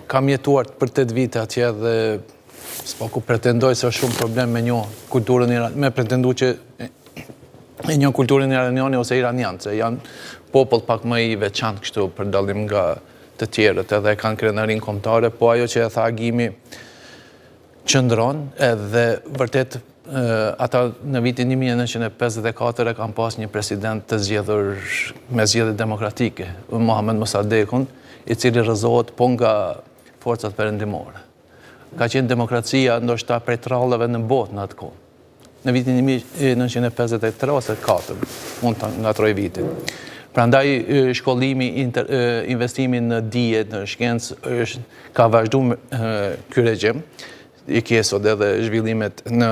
Kam jetuar për 8 vite atje dhe s'po ku pretendoj se është shumë problem me një kulturën iraniane, me pretendu që e një kulturën iraniane ose iranianë, se janë popull pak më i veçantë kështu për dallim nga të tjerët, edhe kanë krenarin kombëtare, po ajo që e tha Agimi qëndron, edhe vërtet ata në vitin 1954 kanë pas një president të zgjedhur me zgjedhje demokratike, Mohamed Mossadeghin, i cili rrëzohet po nga forcat perëndimore. Ka qenë demokracia ndoshta prej trallave në botë në atë kohë. Në vitin 1953 ose 4, mund të ngatroj vitin. Prandaj shkollimi, investimi në dije, në shkencë ka vazhduar ky regjim, i kesod edhe zhvillimet në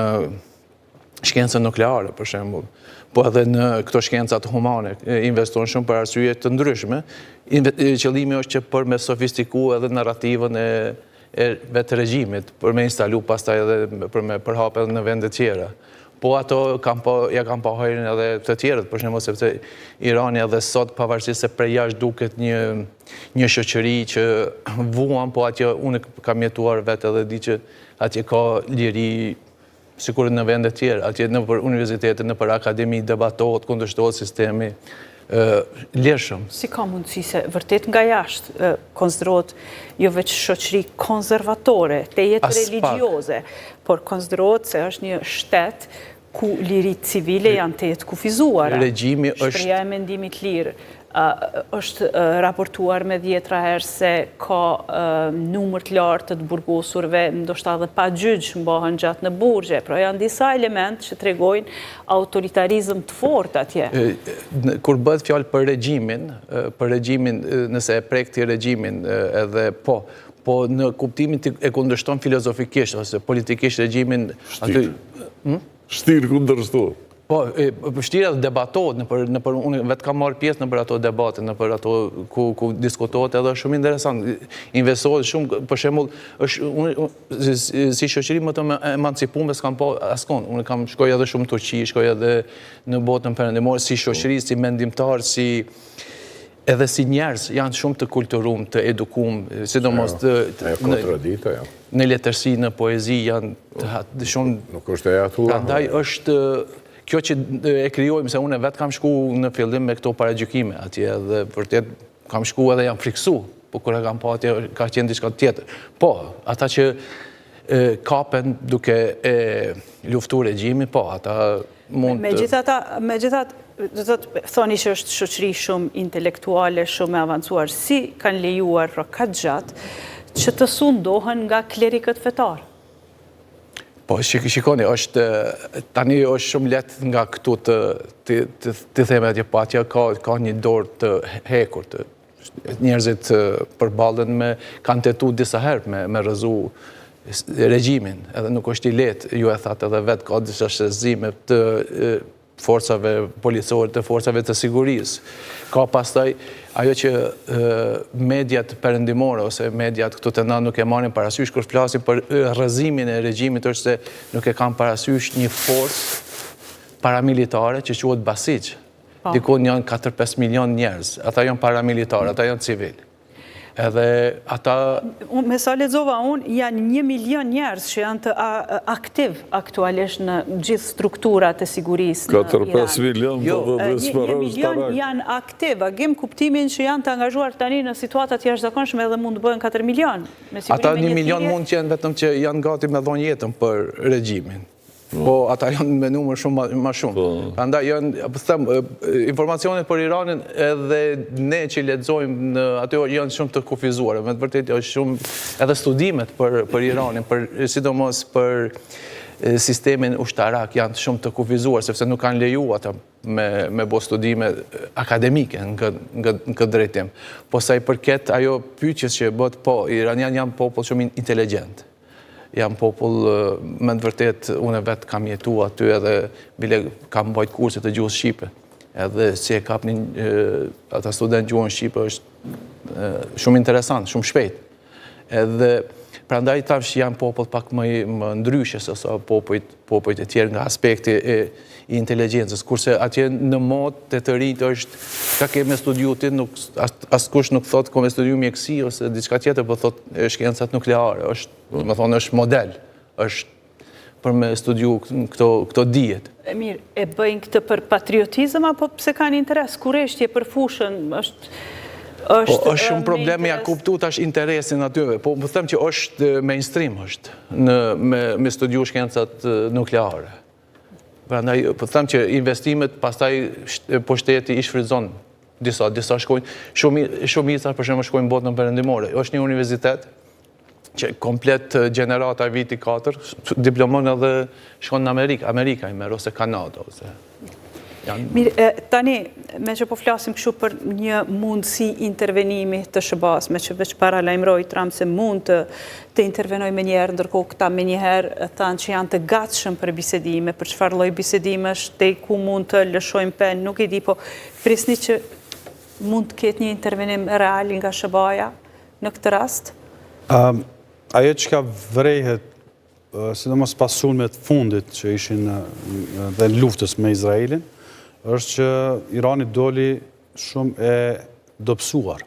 shkencën nukleare, për shembull, po edhe në këto shkencat humane, investon shumë për arsye të ndryshme. Qëllimi është që për me sofistiku edhe narrativën e vetë regjimit, për me instalu pastaj edhe për me përhap edhe në vende tjera. Po ato ja kam pa hajrin edhe të tjerët, për shembull sepse Irani edhe sot pavarësisht se prej jashtë duket një shoqëri që vuan, po atje unë kam jetuar vetë edhe di që atje ka liri sikur në vende tjera, atje në për universitete, në për akademi debatohet, kundërshtohet sistemi lirshëm. Si ka mundësi se vërtet nga jashtë konsiderohet jo veç shoqëri konservatore, te jetë religjioze, por konsiderohet se është një shtet ku lirit civile janë të jetë kufizuara. Shpreja e mendimit lirë është raportuar me 10 herë se ka numër të lartë të burgosurve, ndoshta edhe pa gjyq mbahen gjatë në burgje, pra janë disa elementë që tregojnë autoritarizëm të fortë atje. Kur bëhet fjalë për regjimin, nëse e prek ti regjimin edhe po në kuptimin e kundërshton filozofikisht ose politikisht regjimin Shtirë kundërshton. Po, shtira debatohet, unë vetë kam marrë pjesë në për ato debate, në për ato ku diskutohet edhe shumë interesant. Investohet shumë, për shembull, si shoqëri më të emancipume s'kam po askon. Unë kam shkoj edhe shumë në Turqi, shkoj edhe në botën perëndimore, si shoqëri, si mendimtar, edhe si njerëz janë shumë të kulturum, të edukum, sidomos në letërsi, në poezi, janë shumë... Nuk është e atu. Prandaj është... Kjo që e krijojmë, se unë vetë kam shku në fillim me këto paragjykime atje dhe vërtet kam shku edhe jam friksu, po kur e kam pa atje ka qenë diçka tjetër. Po, ata që kapen duke luftu regjimin, po, ata mund të... Megjithatë, do të thoni që është shoqëri shumë intelektuale, shumë e avancuar, si kanë lejuar pra kaq gjatë që të sundohen nga klerikët fetar? Po, shikoni, tani është shumë letë nga këtu të theme atje, po atje ka një dorë të hekur, njerëzit përballen kanë tetu disa herë me rëzu regjimin, edhe nuk është i letë, ju e thatë edhe vetë, ka disa shëzime të forcave policore, të forcave të sigurisë. Ka pastaj ajo që mediat perëndimore ose mediat këtu të na nuk e marrin parasysh kur flasin për rrëzimin e regjimit është se nuk e kanë parasysh një forcë paramilitare që quhet Basiq. Dikon janë 4-5 milion njerëz. Ata janë paramilitarë, ata janë civil. Edhe ata... Me sa lexova unë, janë 1 milion njerëz që janë të aktiv aktualisht në gjithë strukturat e sigurisë në Iran. 4-5 milion, po dhe 1 milion janë aktiv, agim kuptimin që janë të angazhuar tani në situatat jashtëzakonshme edhe mund të bëhen 4 milion. Ata 1 milion mund të jenë vetëm që janë gati me dhënë jetën për regjimin. Po, ata janë me numër shumë ma shumë. Prandaj janë, informacionet për Iranin edhe ne që lexojmë aty janë shumë të kufizuar. Me të vërtetë është shumë edhe studimet për Iranin, sidomos për sistemin ushtarak janë shumë të kufizuar, sepse nuk kanë leju ata me bo studime akademike në këtë drejtim. Po sa i përket ajo pyetjes që bëhet, po, Iranian janë popull shumë inteligent. Jam popull, me të vërtet, unë vetë kam jetu aty edhe bile kam bajt kurse të gjuhës Shqipe. Edhe si e kapnin ata student gjuhën Shqipe është shumë interesant, shumë shpejt. Edhe Prandaj tash janë popull pak më ndryshe se sa popujt e tjerë nga aspekti i inteligjencës, kurse atje në motë të rinjt është ka keme studiu ti, askush nuk thot kome studiu mjekësi ose diçka tjetër, po thot shkencat nukleare, është model, është për me studiu këto dijet. Mirë, e bëjnë këtë për patriotizëm, apo pse kanë interes? Kureshtje për fushën është shumë problemi ja kuptu tash interesin atyve, po më them që është mainstream është me studiu shkencat nukleare. Prandaj, po them që investimet pastaj po shteti i shfrytëzon disa shkojnë, shumica për shembull shkojnë botën perëndimore. Është një universitet që komplet gjenerata e viti 4 diplomon edhe shkon në Amerika i merr ose Kanada ose Mirë, tani, me që po flasim kështu për një mundësi intervenimi të SBA-s, me që veç para lajmëroi Trump se mund të intervenoj me njerë, ndërkohë këta me njëherë thanë që janë të gatshëm për bisedime, për çfarë lloj bisedimesh, te ku mund të lëshojmë pen, nuk e di, po prisni që mund të ketë një intervenim real nga SBA-ja në këtë rast? Ajo që ka vrejhet, sidomos pas sulmet fundit që ishin dhe luftës me Izraelin, është që Irani doli shumë e dobësuar,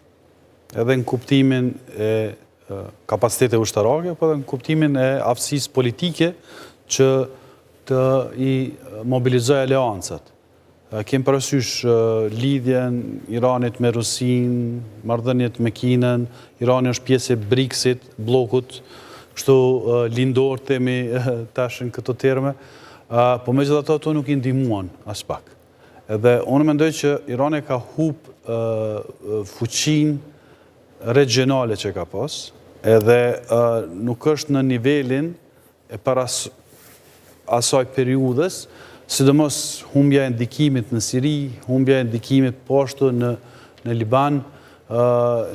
edhe në kuptimin e kapacitete ushtarake, po edhe në kuptimin e aftësisë politike që të i mobilizoj aleancat. Kemë parasysh lidhjen Iranit me Rusin, marrëdhëniet me Kinën, Irani është pjesë e BRICS-it, blokut, kështu lindor temi tash në këto terme, po me gjitha ato nuk i ndihmuan as pak. Edhe unë mendoj që Irani ka hup fuqin regionale që ka pas, edhe nuk është në nivelin e para asaj periudhës, sidomos humbja e ndikimit në Siri, humbja e ndikimit poshtu në Liban,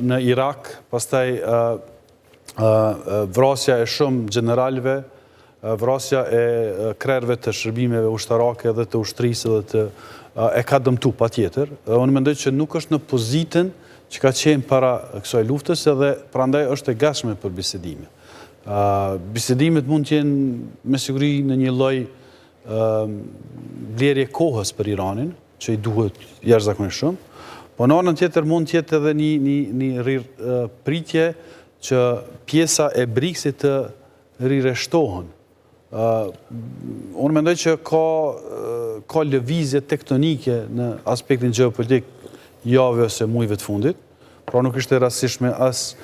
në Irak, pastaj vrasja e shumë generalve, vrasja e krerëve të shërbimeve ushtarake dhe të ushtrisë dhe të e ka dëmtu pa tjetër. Unë mendoj që nuk është në pozitën që ka qenë para kësaj luftës edhe prandaj është e gatshme për bisedime. Bisedimet mund të jenë me siguri në një lloj blerje kohës për Iranin, që i duhet jashtëzakonisht shumë, po në anën tjetër mund të jetë edhe një pritje që pjesa e BRICS-it të rireshtohen. Unë mendoj që ka lëvizje tektonike në aspektin geopolitik jave ose mujve të fundit, pra nuk ishte rastishme as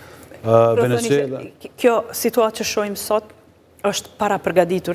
Venezuela. Kjo situatë që shohim sot është para përgatitur